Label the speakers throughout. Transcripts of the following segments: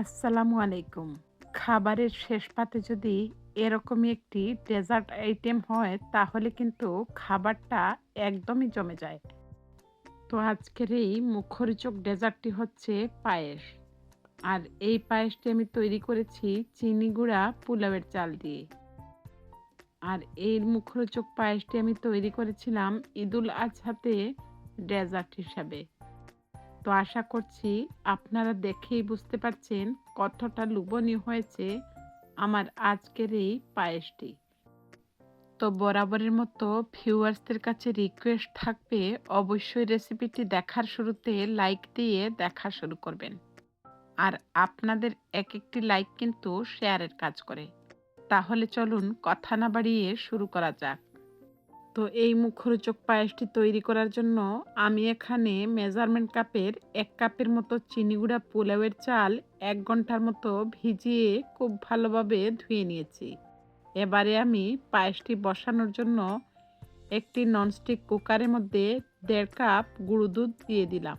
Speaker 1: আসসালামু আলাইকুম। খাবারের শেষ পাতে যদি এরকমই একটি ডেজার্ট আইটেম হয় তাহলে কিন্তু খাবারটা একদমই জমে যায়। তো আজকের এই মুখরোচক ডেজার্টটি হচ্ছে পায়েস। আর এই পায়েসটি আমি তৈরি করেছি চিনি গুঁড়া পোলাওয়ের চাল দিয়ে। আর এই মুখরোচক পায়েসটি আমি তৈরি করেছিলাম ঈদুল আজহাতে ডেজার্ট হিসাবে। তো আশা করছি আপনারা দেখেই বুঝতে পারছেন কতটা লোভনীয় হয়েছে আমার আজকের এই পায়েসটি। তো বরাবরের মতো ভিউয়ার্সদের কাছে রিকোয়েস্ট থাকবে অবশ্যই রেসিপিটি দেখার শুরুতে লাইক দিয়ে দেখা শুরু করবেন। আর আপনাদের এক একটি লাইক কিন্তু শেয়ারের কাজ করে। তাহলে চলুন কথা না বাড়িয়ে শুরু করা যাক। তো এই মুখরোচক পায়েসটি তৈরি করার জন্য আমি এখানে মেজারমেন্ট কাপের ১ কাপের মতো চিনি গুঁড়া পোলাওয়ের চাল ১ ঘন্টার মতো ভিজিয়ে খুব ভালোভাবে ধুয়ে নিয়েছি। এবারে আমি পায়েসটি বসানোর জন্য একটি ননস্টিক কুকারের মধ্যে ১.৫ কাপ গুঁড়ো দুধ দিয়ে দিলাম।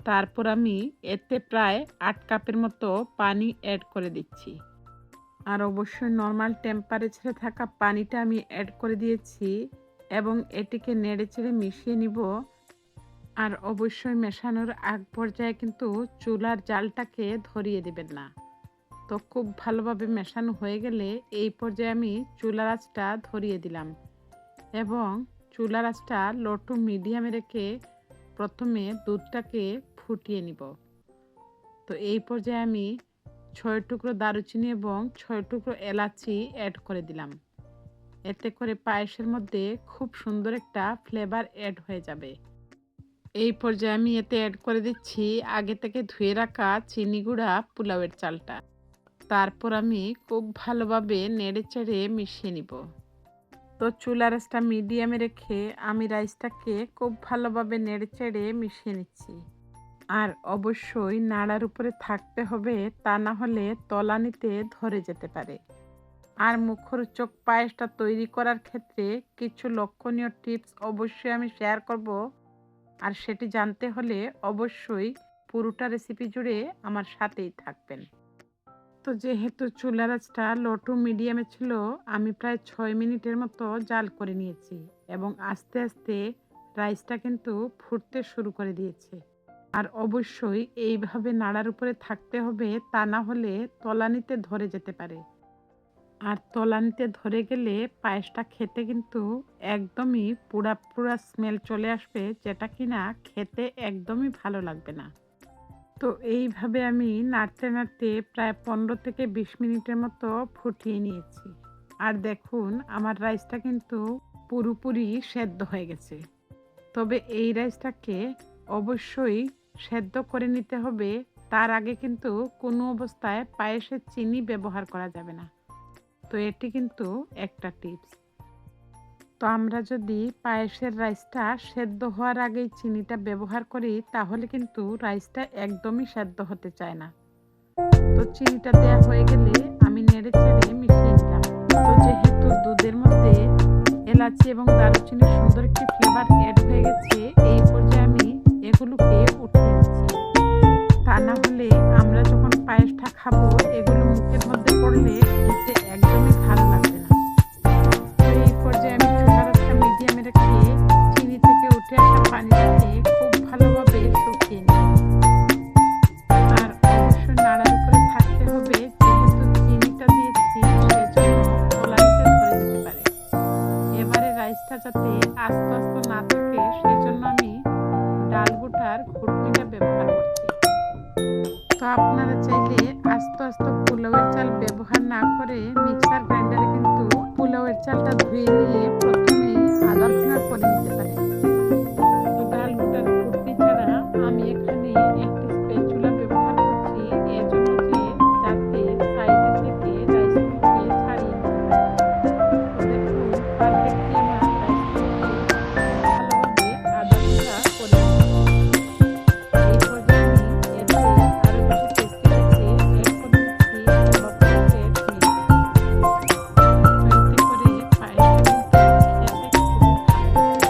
Speaker 1: তারপর আমি এতে প্রায় ৮ কাপের মতো পানি অ্যাড করে দিচ্ছি। আর অবশ্যই নর্মাল টেম্পারেচারে থাকা পানিটা আমি অ্যাড করে দিয়েছি এবং এটিকে নেড়েচেড়ে মিশিয়ে নিব। আর অবশ্যই মেশানোর আগ পর্যায়ে কিন্তু চুলার জালটাকে ধরিয়ে দেবেন না। তো খুব ভালোভাবে মেশানো হয়ে গেলে এই পর্যায়ে আমি চুলার আঁচটা ধরিয়ে দিলাম এবং চুলার আঁচটা লো টু মিডিয়ামে রেখে প্রথমে দুধটাকে ফুটিয়ে নিব। তো এই পর্যায়ে আমি ৬ টুকরো দারুচিনি এবং ৬ টুকরো এলাচি অ্যাড করে দিলাম। এতে করে পায়েসের মধ্যে খুব সুন্দর একটা ফ্লেভার অ্যাড হয়ে যাবে। এই পর্যায়ে আমি এতে অ্যাড করে দিচ্ছি আগে থেকে ধুয়ে রাখা চিনি গুঁড়া পোলাওয়ের চালটা। তারপর আমি খুব ভালোভাবে নেড়েচেড়ে মিশিয়ে নিব। তো চুলার আঁচটা মিডিয়ামে রেখে আমি রাইসটাকে খুব ভালোভাবে নেড়েচেড়ে মিশিয়ে নিচ্ছি। আর অবশ্যই নাড়ার উপরে থাকতে হবে, তা না হলে তলানিতে ধরে যেতে পারে। আর মুখরোচক পায়েসটা তৈরি করার ক্ষেত্রে কিছু লক্ষণীয় টিপস অবশ্যই আমি শেয়ার করব। আর সেটি জানতে হলে অবশ্যই পুরোটা রেসিপি জুড়ে আমার সাথেই থাকবেন। তো যেহেতু চুলার আঁচটা লো টু মিডিয়ামে ছিল, আমি প্রায় ৬ মিনিটের মতো জাল করে নিয়েছি এবং আস্তে আস্তে রাইসটা কিন্তু ফুটতে শুরু করে দিয়েছে। আর অবশ্যই এইভাবে নাড়ার উপরে থাকতে হবে, তা না হলে তলানিতে ধরে যেতে পারে। আর তলানিতে ধরে গেলে পায়েসটা খেতে কিন্তু একদমই পোড়া পোড়া স্মেল চলে আসবে, যেটা কিনা খেতে একদমই ভালো লাগবে না। তো এইভাবে আমি নাড়তে নাড়তে প্রায় ১৫ থেকে ২০ মিনিটের মতো ফুটিয়ে নিয়েছি। আর দেখুন আমার রাইসটা কিন্তু পুরোপুরি সেদ্ধ হয়ে গেছে। তবে এই রাইসটাকে অবশ্যই সেদ্ধ করে নিতে হবে। তার আগে কিন্তু কোনো অবস্থায় পায়েসে চিনি ব্যবহার করা যাবে না। তো এটি কিন্তু একটা টিপস। তো আমরা যদি পায়েসের রাইসটা সেদ্ধ হওয়ার আগেই চিনিটা ব্যবহার করি তাহলে কিন্তু রাইসটা একদমই সেদ্ধ হতে চায় না। তো চিনিটা দেওয়া হয়ে গেলে আমি নেড়েচেড়ে মিশিয়ে নিলাম। তো যেহেতু দুধের মধ্যে এলাচি এবং দারুচিনির সুন্দর একটি ফ্লেভার অ্যাড হয়ে গেছে, এই পর্যায়ে আমি এগুলোকে উঠিয়ে নিচ্ছি। তা না হলে আমরা যখন পায়েসটা খাবো এগুলো মুখের মধ্যে পড়লে খেতে একদমই ভালো লাগবে না। তো এই পর্যায়ে আমি চুলার আঁচটা মিডিয়ামে রেখে চিনি থেকে উঠে আসা পানিটাকে খুব ভালোভাবে শুকিয়ে নিই। আর অবশ্যই নাড়ার উপরে থাকতে হবে, যেহেতু চিনিটা দিয়েছি সেজন্য তলানিতে ধরে যেতে পারে। এবারে রাইসটা যাতে আস্তে আস্তে না থাকে সেজন্য আমি ডালগুটার ঘুটনিটা ব্যবহার করছি। তো আপনারা চাইলে আস্তে আস্তে পোলাওয়ের চাল ব্যবহার না করে মিক্সার গ্রাইন্ডারে কিন্তু পোলাওয়ের চালটা ধুয়ে নিয়ে প্রথমেই আদা ভাঙা করে নিতে পারেন। তো ডালগুটার ঘুটনি ছাড়া আমি এখানে একটি স্প্যাচুলা ব্যবহার করছি, এর জন্য যে যাতে সাইডে থেকে রাইসগুলোকে ছাড়িয়ে নিতে পারে। তো দেখুন পারফেক্টলি আমার রাইসগুলোকে ভালোভাবে আদা ভাঙা করে নিয়েছি। এই পর্যায়ে আমি এতে আরো বেশি টেস্টি করতে অ্যাড করে দিচ্ছি লবণ প্যাকেট মিল্ক। তো এতে করে পায়েসটা কিন্তু খেতে খুবই ভালো লাগে।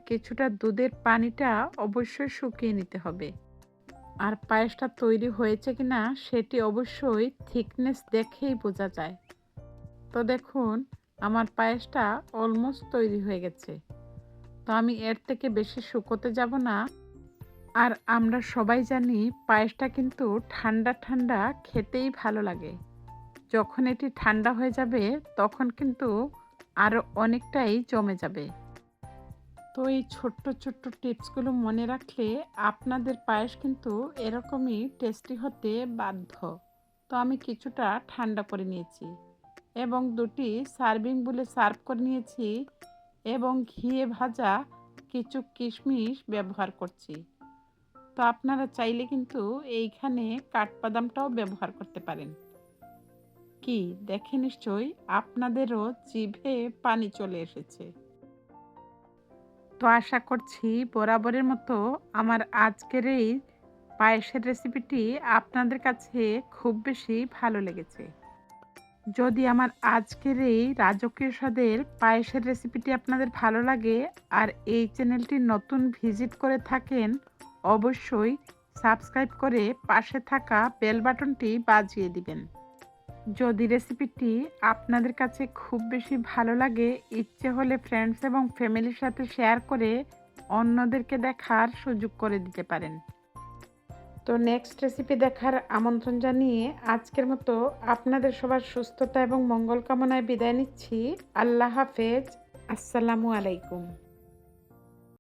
Speaker 1: কিছুটা দুধের পানিটা অবশ্যই শুকিয়ে নিতে হবে। আর পায়েসটা তৈরি হয়েছে কিনা সেটি অবশ্যই থিকনেস দেখেই বোঝা যায়। তো দেখুন, আমার পায়েসটা অলমোস্ট তৈরি হয়ে গেছে। তো আমি এর থেকে বেশি শুকোতে যাব না। আর আমরা সবাই জানি পায়েসটা কিন্তু ঠান্ডা ঠান্ডা খেতেই ভালো লাগে। যখন এটি ঠান্ডা হয়ে যাবে তখন কিন্তু আরও অনেকটাই জমে যাবে। তো এই ছোট্ট ছোট্ট টিপসগুলো মনে রাখলে আপনাদের পায়েস কিন্তু এরকমই টেস্টি হতে বাধ্য। তো আমি কিছুটা ঠান্ডা করে নিয়েছি এবং দুটি সার্ভিং বলে সার্ভ করে নিয়েছি এবং ঘিয়ে ভাজা কিছু কিশমিশ ব্যবহার করছি। তো আপনারা চাইলে কিন্তু এইখানে কাঠবাদামটাও ব্যবহার করতে পারেন। কি দেখে নিশ্চয়ই আপনাদেরও জিভে পানি চলে এসেছে। তো আশা করছি বরাবরের মতো আমার আজকের এই পায়েসের রেসিপিটি আপনাদের কাছে খুব বেশি ভালো লেগেছে। যদি আমার আজকের এই রাজকীয় স্বাদের পায়েসের রেসিপিটি আপনাদের ভালো লাগে আর এই চ্যানেলটি নতুন ভিজিট করে থাকেন, অবশ্যই সাবস্ক্রাইব করে পাশে থাকা বেল বাটনটি বাজিয়ে দিবেন। যদি রেসিপিটি আপনাদের কাছে খুব বেশি ভালো লাগে, ইচ্ছে হলে ফ্রেন্ডস এবং ফ্যামিলির সাথে শেয়ার করে অন্যদেরকে দেখার সুযোগ করে দিতে পারেন। তো নেক্সট রেসিপি দেখার আমন্ত্রণ জানিয়ে আজকের মতো আপনাদের সবার সুস্থতা এবং মঙ্গল কামনায় বিদায় নিচ্ছি। আল্লাহ হাফেজ। আসসালামু আলাইকুম।